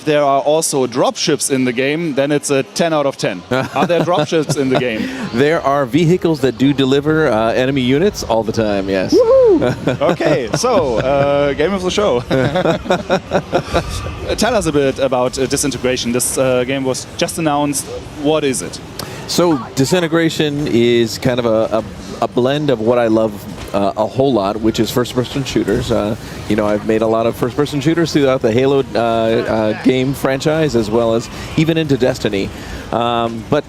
if there are also dropships in the game, then it's a 10 out of 10. Are there dropships in the game? There are vehicles that do deliver enemy units all the time, yes. Okay, so, game of the show. Tell us a bit about Disintegration. This game was just announced. What is it? So, Disintegration is kind of a blend of what I love a whole lot, which is first-person shooters. You know, I've made a lot of first-person shooters throughout the Halo game franchise, as well as even into Destiny. But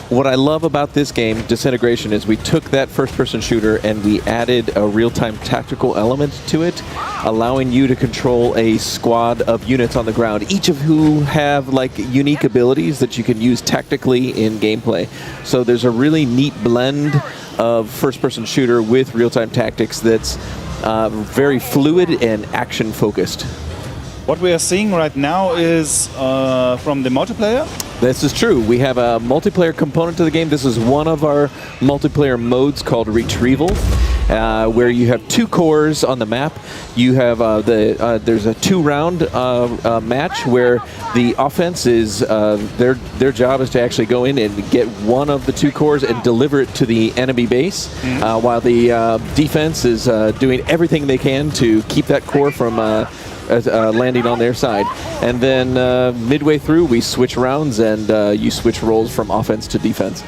what I love about this game, Disintegration, is we took that first-person shooter and we added a real-time tactical element to it, allowing you to control a squad of units on the ground, each of who have like unique abilities that you can use tactically in gameplay. So there's a really neat blend of first-person shooter with real-time tactics that's very fluid and action-focused. What we are seeing right now is from the multiplayer? This is true. We have a multiplayer component to the game. This is one of our multiplayer modes called Retrieval, where you have 2 cores on the map. You have there's a 2-round match where the offense is their job is to actually go in and get one of the 2 cores and deliver it to the enemy base, while the defense is doing everything they can to keep that core from landing on their side. And then midway through, we switch rounds and you switch roles from offense to defense.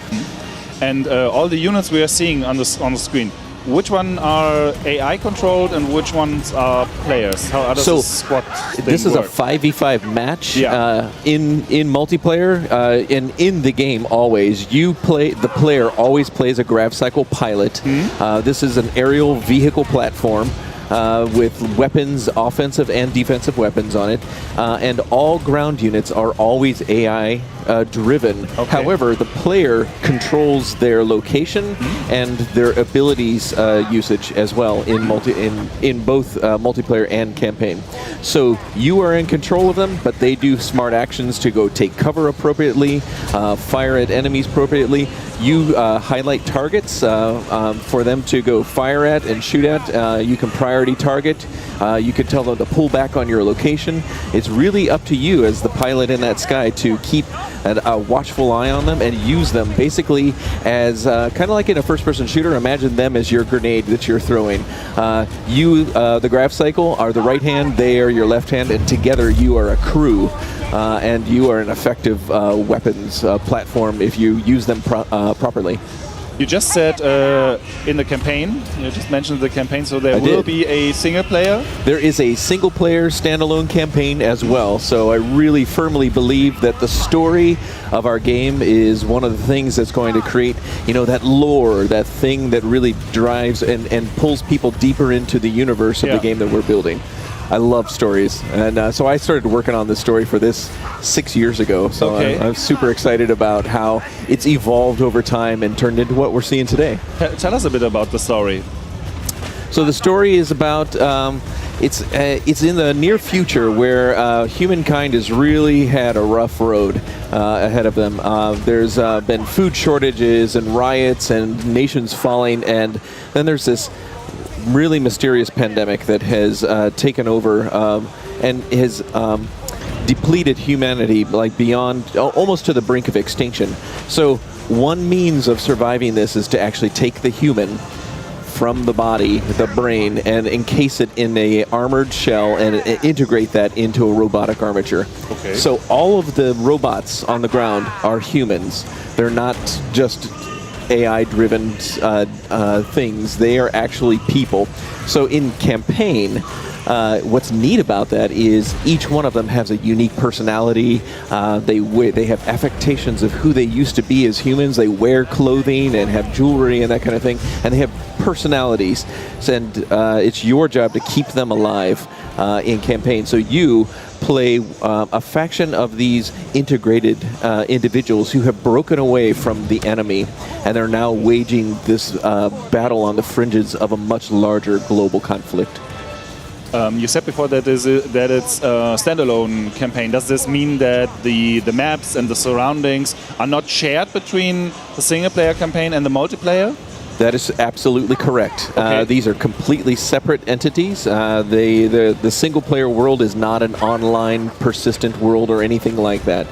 And all the units we are seeing on the screen, which one are AI controlled and which ones are players? How does this squad This is work? a 5v5 match in multiplayer. In the game, always the player always plays a grav cycle pilot. This is an aerial vehicle platform with weapons, offensive and defensive weapons on it, and all ground units are always AI driven. Okay. However, the player controls their location and their abilities usage as well in both multiplayer and campaign. So you are in control of them, but they do smart actions to go take cover appropriately, fire at enemies appropriately. You highlight targets for them to go fire at and shoot at. You can priority target. You can tell them to pull back on your location. It's really up to you as the pilot in that sky to keep a watchful eye on them and use them basically as kind of like in a first-person shooter. Imagine them as your grenade that you're throwing. The grav cycle, are the right hand, they are your left hand, and together you are a crew. And you are an effective weapons platform if you use them properly. You just said in the campaign, you just mentioned the campaign, so there will be a single player? There is a single player standalone campaign as well, so I really firmly believe that the story of our game is one of the things that's going to create, you know, that lore, that thing that really drives and pulls people deeper into the universe of the game that we're building. I love stories, and so I started working on this story for this 6 years ago, so I'm super excited about how it's evolved over time and turned into what we're seeing today. Tell us a bit about the story. So the story is about, it's in the near future where humankind has really had a rough road ahead of them. There's been food shortages and riots and nations falling, and then there's this really mysterious pandemic that has taken over and has depleted humanity like beyond, almost to the brink of extinction. So one means of surviving this is to actually take the human from the body, the brain, and encase it in a armored shell and integrate that into a robotic armature. Okay. So all of the robots on the ground are humans. They're not just AI-driven things. They are actually people. So in campaign, what's neat about that is each one of them has a unique personality. They have affectations of who they used to be as humans. They wear clothing and have jewelry and that kind of thing, and they have personalities. And it's your job to keep them alive in campaign. So you play a faction of these integrated individuals who have broken away from the enemy and are now waging this battle on the fringes of a much larger global conflict. You said before that it's a standalone campaign. Does this mean that the maps and the surroundings are not shared between the single-player campaign and the multiplayer? That is absolutely correct. Okay. These are completely separate entities. The single-player world is not an online persistent world or anything like that.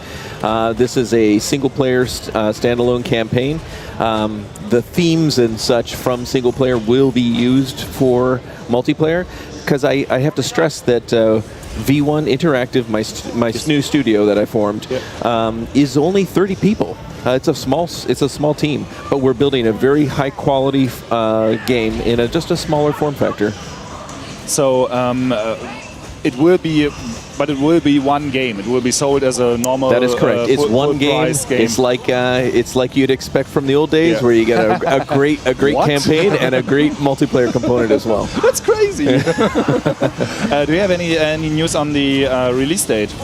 This is a single-player standalone campaign. The themes and such from single-player will be used for multiplayer, because I have to stress that V1 Interactive, my new studio that I formed, is only 30 people. It's a small team, but we're building a very high quality game in just a smaller form factor. So it will be, but it will be one game. It will be sold as a normal. That is correct. It's one game. It's like you'd expect from the old days, where you get a great campaign and a great multiplayer component as well. That's crazy. Do you have any news on the release date?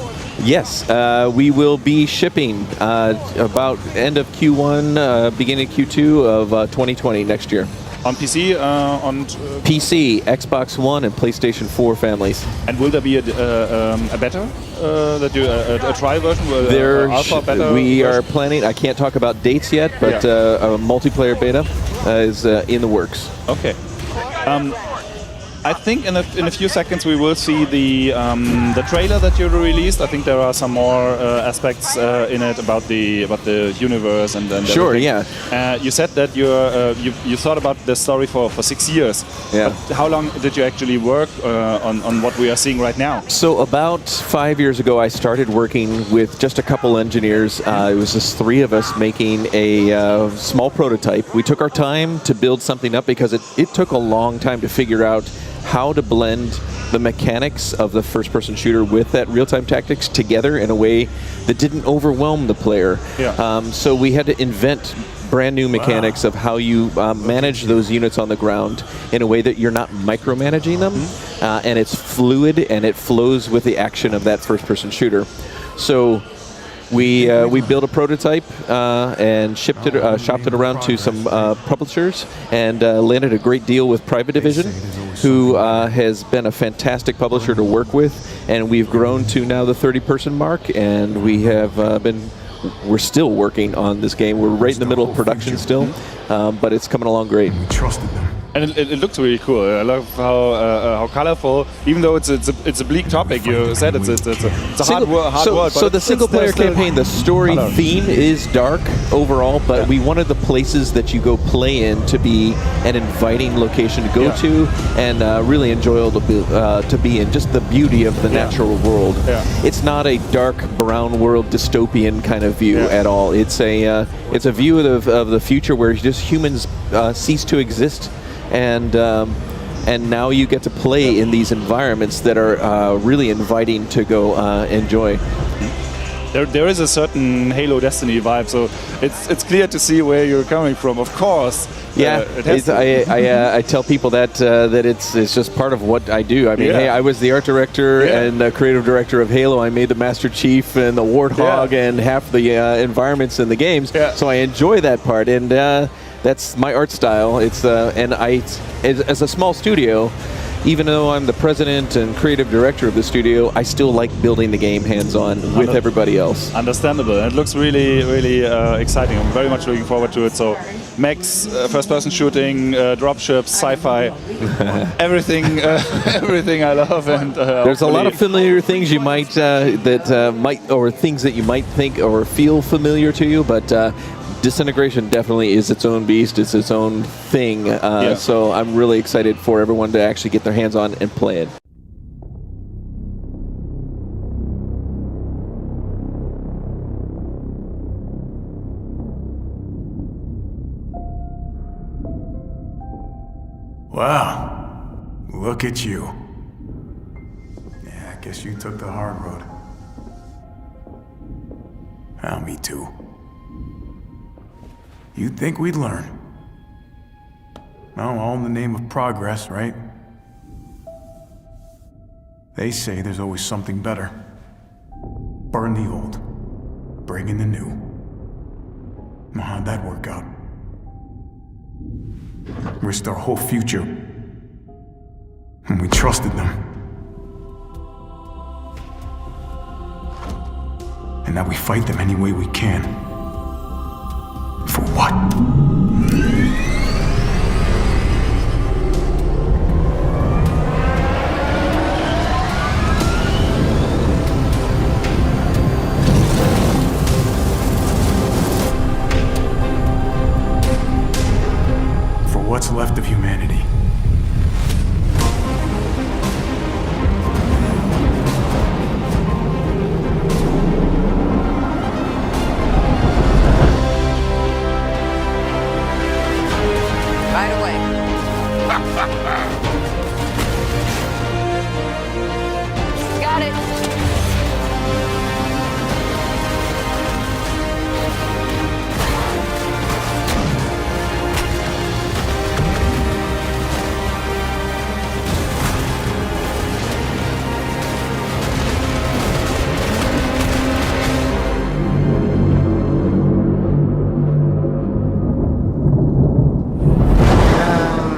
Yes, we will be shipping about end of Q1, beginning of Q2 of 2020 next year. On PC, on PC, Xbox One, and PlayStation 4 families. And will there be a beta, a trial version, alpha, beta? We are planning. I can't talk about dates yet, but a multiplayer beta is in the works. Okay. I think in a few seconds we will see the trailer that you released. I think there are some more aspects in it about the universe and sure, everything. yeah. You said that you thought about the story for 6 years. Yeah. But how long did you actually work on what we are seeing right now? So about 5 years ago, I started working with just a couple engineers. It was just 3 of us making a small prototype. We took our time to build something up because it took a long time to figure out how to blend the mechanics of the first-person shooter with that real-time tactics together in a way that didn't overwhelm the player. Yeah. So we had to invent brand new mechanics of how you manage those units on the ground in a way that you're not micromanaging them, and it's fluid and it flows with the action of that first-person shooter. So we built a prototype and shopped it around to some publishers, and landed a great deal with Private Division, who has been a fantastic publisher to work with, and we've grown to now the 30-person mark, and we have we're still working on this game. We're right in the middle of production still, but it's coming along great. We trusted them. And it looks really cool. I love how colorful, even though it's a bleak topic. You said it's a hard world. So the single player campaign, the story theme is dark overall, but we wanted the places that you go play in to be an inviting location to go to, and really enjoyable to be in. Just the beauty of the natural world. It's not a dark brown world dystopian kind of view at all. It's a view of the future where just humans cease to exist. And now you get to play in these environments that are really inviting to go enjoy. There is a certain Halo Destiny vibe, so it's clear to see where you're coming from. Of course, I tell people that it's just part of what I do. I mean, hey, I was the art director and the creative director of Halo. I made the Master Chief and the Warthog and half the environments in the games. So I enjoy that part, and that's my art style. It's and as a small studio, even though I'm the president and creative director of the studio, I still like building the game hands-on with everybody else. Understandable. And it looks really, really exciting. I'm very much looking forward to it. So, mechs, first-person shooting, dropships, sci-fi, everything, everything I love. And there's a lot of familiar things you might things that you might think or feel familiar to you, but. Disintegration definitely is its own beast. It's its own thing. So I'm really excited for everyone to actually get their hands on and play it. Wow. Look at you. Yeah, I guess you took the hard road. Well, me too. You'd think we'd learn. Well, all in the name of progress, right? They say there's always something better. Burn the old, bring in the new. Well, how'd that work out? Risked our whole future. And we trusted them. And now we fight them any way we can. For what? what's left of humanity. Right away. Got it.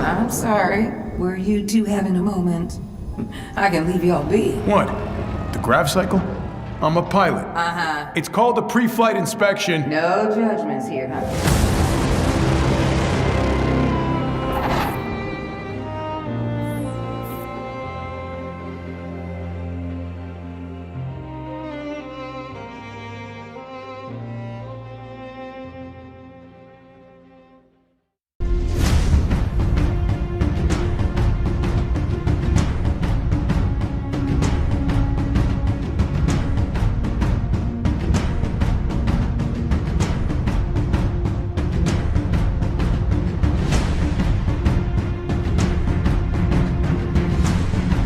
I'm sorry. Were you two having a moment? I can leave y'all be. What? The grav cycle? I'm a pilot. Uh-huh. It's called a pre-flight inspection. No judgments here, huh?